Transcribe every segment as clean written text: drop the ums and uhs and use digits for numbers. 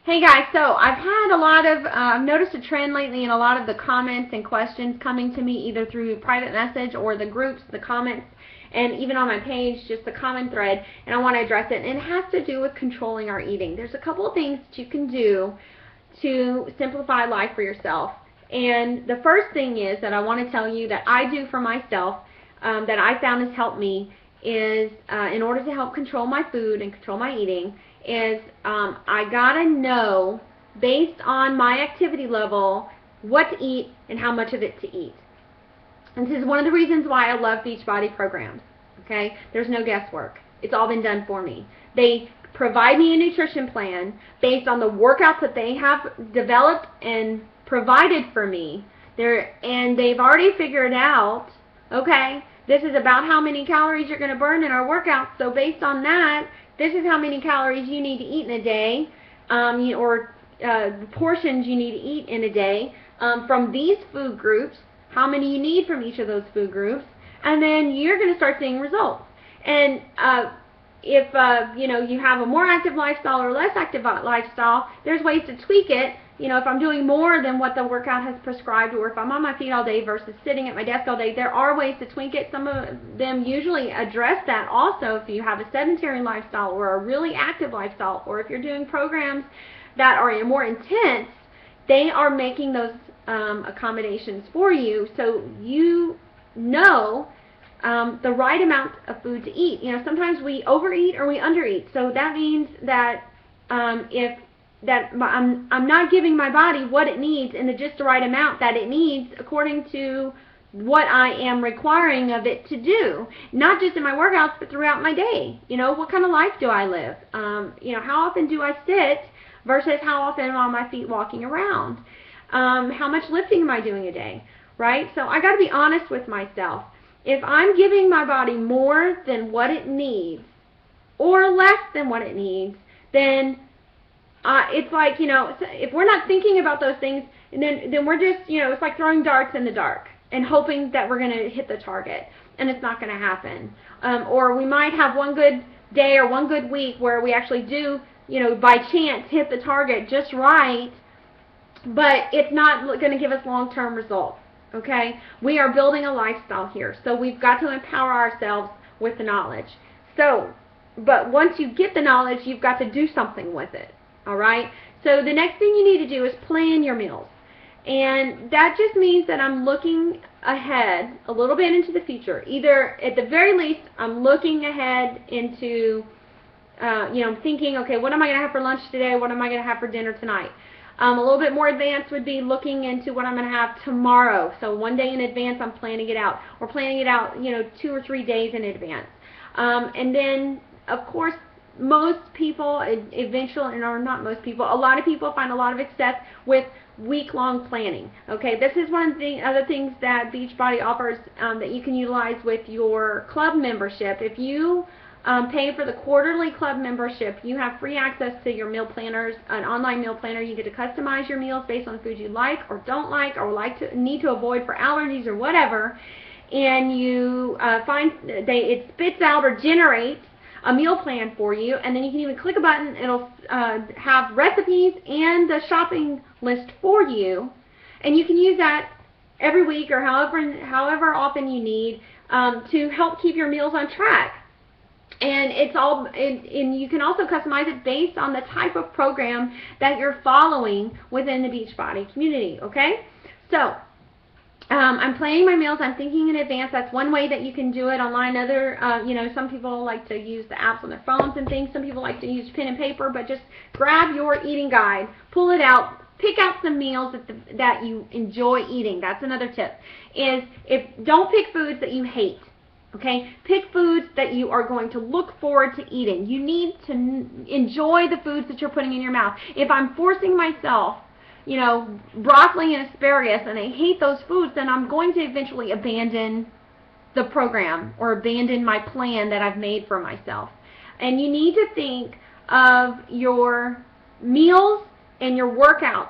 Hey guys, so I've had a lot of, I've noticed a trend lately in a lot of the comments and questions coming to me either through private message or the groups, the comments, and even on my page, just the comment thread, and I want to address it. And it has to do with controlling our eating. There's a couple of things that you can do to simplify life for yourself. And the first thing is that I want to tell you that I do for myself, that I found has helped me, is in order to help control my food and control my eating, is I gotta know, based on my activity level, what to eat and how much of it to eat. And this is one of the reasons why I love Beachbody programs. Okay, there's no guesswork. It's all been done for me. They provide me a nutrition plan based on the workouts that they have developed and provided for me. And they've already figured out, okay, this is about how many calories you're going to burn in our workouts. So based on that, this is how many calories you need to eat in a day, or portions you need to eat in a day from these food groups, how many you need from each of those food groups, and then you're going to start seeing results. And if you have a more active lifestyle or less active lifestyle, there's ways to tweak it. If I'm doing more than what the workout has prescribed, or if I'm on my feet all day versus sitting at my desk all day, there are ways to tweak it. Some of them usually address that also if you have a sedentary lifestyle or a really active lifestyle, or if you're doing programs that are more intense, they are making those accommodations for you so you know the right amount of food to eat. Sometimes we overeat or we undereat, so that means that I'm not giving my body what it needs in the just the right amount that it needs according to what I am requiring of it to do, not just in my workouts but throughout my day. What kind of life do I live? How often do I sit versus how often am I on my feet walking around? How much lifting am I doing a day, right? So I got to be honest with myself. If I'm giving my body more than what it needs or less than what it needs, then it's like, if we're not thinking about those things, then we're just, it's like throwing darts in the dark and hoping that we're going to hit the target, and it's not going to happen. Or we might have one good day or one good week where we actually do, by chance hit the target just right, but it's not going to give us long-term results. Okay? We are building a lifestyle here, so we've got to empower ourselves with the knowledge. But once you get the knowledge, you've got to do something with it. All right? So the next thing you need to do is plan your meals. And that just means that I'm looking ahead a little bit into the future. Either, at the very least, I'm looking ahead into, I'm thinking, okay, what am I going to have for lunch today? What am I going to have for dinner tonight? A little bit more advanced would be looking into what I'm going to have tomorrow. So one day in advance, I'm planning it out. Or planning it out, 2 or 3 days in advance. And then, of course, most people eventually, or not most people, a lot of people find a lot of success with week-long planning. Okay, this is one of the other things that Beachbody offers that you can utilize with your club membership. If you pay for the quarterly club membership, you have free access to your meal planners, an online meal planner. You get to customize your meals based on foods you like or don't like, or need to avoid for allergies or whatever. And you it spits out or generates a meal plan for you, and then you can even click a button. It'll have recipes and the shopping list for you, and you can use that every week or however often you need to help keep your meals on track. And and you can also customize it based on the type of program that you're following within the Beachbody community. Okay, so I'm planning my meals. I'm thinking in advance. That's one way that you can do it online. Some people like to use the apps on their phones and things. Some people like to use pen and paper, but just grab your eating guide, pull it out, pick out some meals that you enjoy eating. That's another tip. Don't pick foods that you hate. Okay? Pick foods that you are going to look forward to eating. You need to enjoy the foods that you're putting in your mouth. If I'm forcing myself, broccoli and asparagus, and I hate those foods, then I'm going to eventually abandon the program or abandon my plan that I've made for myself. And you need to think of your meals and your workouts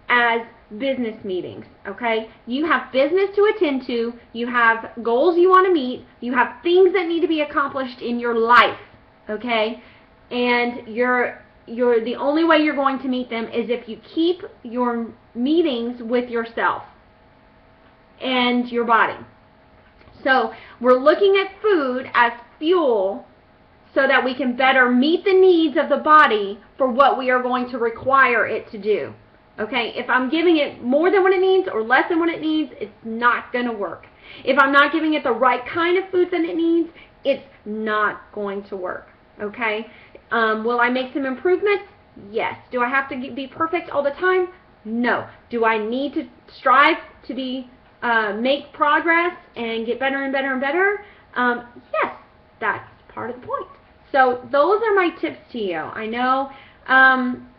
as business meetings, okay? You have business to attend to, you have goals you want to meet, you have things that need to be accomplished in your life, okay? And the only way you're going to meet them is if you keep your meetings with yourself and your body. So we're looking at food as fuel so that we can better meet the needs of the body for what we are going to require it to do. Okay, if I'm giving it more than what it needs or less than what it needs, it's not going to work. If I'm not giving it the right kind of food that it needs, it's not going to work. Okay, will I make some improvements? Yes. Do I have to be perfect all the time? No. Do I need to strive to make progress and get better and better and better? Yes, that's part of the point. So those are my tips to you. I know,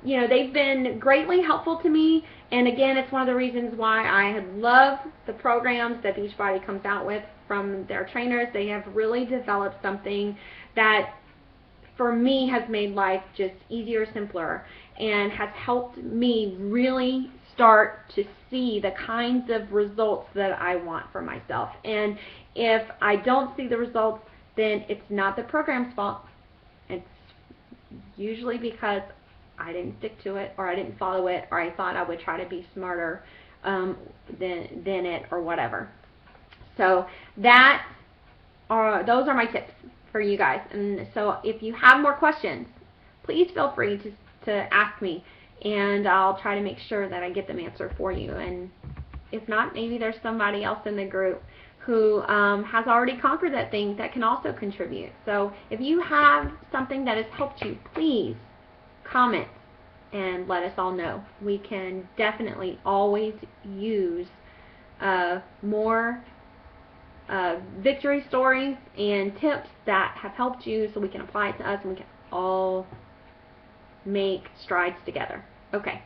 they've been greatly helpful to me. And again, it's one of the reasons why I love the programs that Beachbody comes out with from their trainers. They have really developed something that, for me, has made life just easier, simpler, and has helped me really start to see the kinds of results that I want for myself. And if I don't see the results, then it's not the program's fault. It's usually because I didn't stick to it, or I didn't follow it, or I thought I would try to be smarter than it, or whatever. So those are my tips for you guys. And so if you have more questions, please feel free to ask me, and I'll try to make sure that I get them answered for you. And if not, maybe there's somebody else in the group who has already conquered that thing that can also contribute. So if you have something that has helped you, please comment and let us all know. We can definitely always use more victory stories and tips that have helped you, so we can apply it to us and we can all make strides together. Okay.